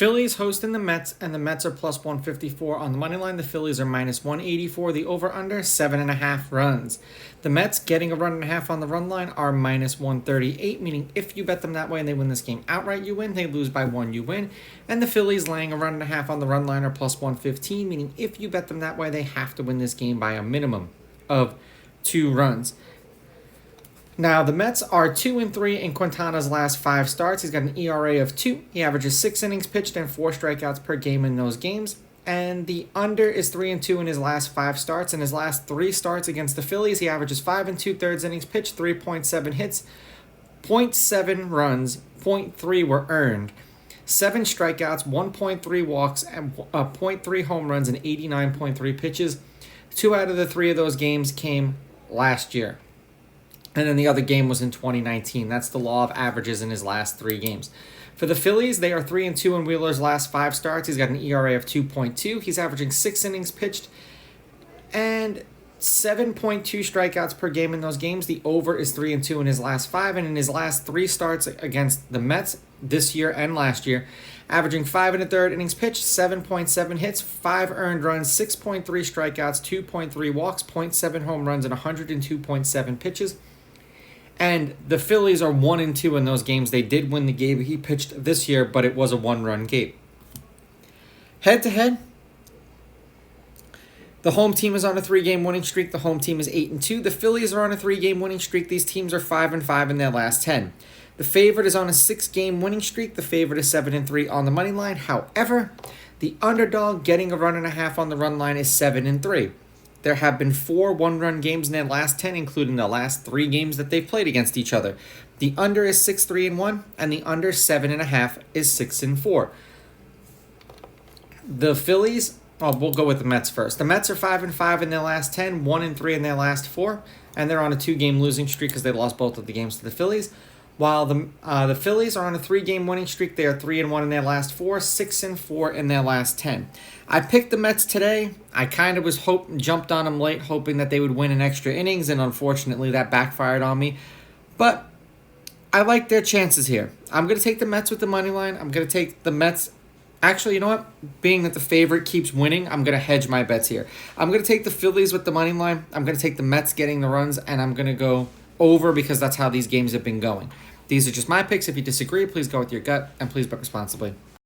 Phillies hosting the Mets, and the Mets are plus 154 on the money line. The Phillies are minus 184. The over-under, 7.5 runs. The Mets getting a run and a half on the run line are minus 138, meaning if you bet them that way and they win this game outright, you win. They lose by 1, you win. And the Phillies laying a run and a half on the run line are plus 115, meaning if you bet them that way, they have to win this game by a minimum of 2 runs. Now, the Mets are 2-3 in Quintana's last 5 starts. He's got an ERA of 2. He averages 6 innings pitched and 4 strikeouts per game in those games. And the under is 3-2 in his last 5 starts. In his last 3 starts against the Phillies, he averages 5 2/3 innings pitched, 3.7 hits, 0.7 runs, 0.3 were earned, 7 strikeouts, 1.3 walks, and 0.3 home runs, and 89.3 pitches. 2 out of the 3 of those games came last year. And then the other game was in 2019. That's the law of averages in his last 3 games. For the Phillies, they are 3-2 in Wheeler's last 5 starts. He's got an ERA of 2.2. He's averaging 6 innings pitched and 7.2 strikeouts per game in those games. The over is 3-2 in his last 5. And in his last 3 starts against the Mets this year and last year, averaging 5 1/3 innings pitched, 7.7 hits, 5 earned runs, 6.3 strikeouts, 2.3 walks, 0.7 home runs, and 102.7 pitches. And the Phillies are 1-2 in those games. They did win the game he pitched this year, but it was a 1-run game. Head-to-head, the home team is on a 3-game winning streak. The home team is 8-2. The Phillies are on a 3-game winning streak. These teams are 5-5 in their last 10. The favorite is on a 6-game winning streak. The favorite is 7-3 on the money line. However, the underdog getting a run and a half on the run line is 7-3. There have been 4 one-run games in their last 10, including the last 3 games that they've played against each other. The under is 6-3-1, and the under 7.5 is 6-4. The Phillies, we'll go with the Mets first. The Mets are 5-5 in their last 10, 1-3 in their last 4, and they're on a 2-game losing streak because they lost both of the games to the Phillies. While the Phillies are on a 3-game winning streak, they are 3-1 in their last 4, 6-4 in their last 10. I picked the Mets today. I kind of was jumped on them late, hoping that they would win in extra innings, and unfortunately that backfired on me. But I like their chances here. I'm going to take the Mets with the money line. I'm going to take the Mets. Actually, you know what? Being that the favorite keeps winning, I'm going to hedge my bets here. I'm going to take the Phillies with the money line. I'm going to take the Mets getting the runs, and I'm going to go over because that's how these games have been going. These are just my picks. If you disagree, please go with your gut, and please bet responsibly.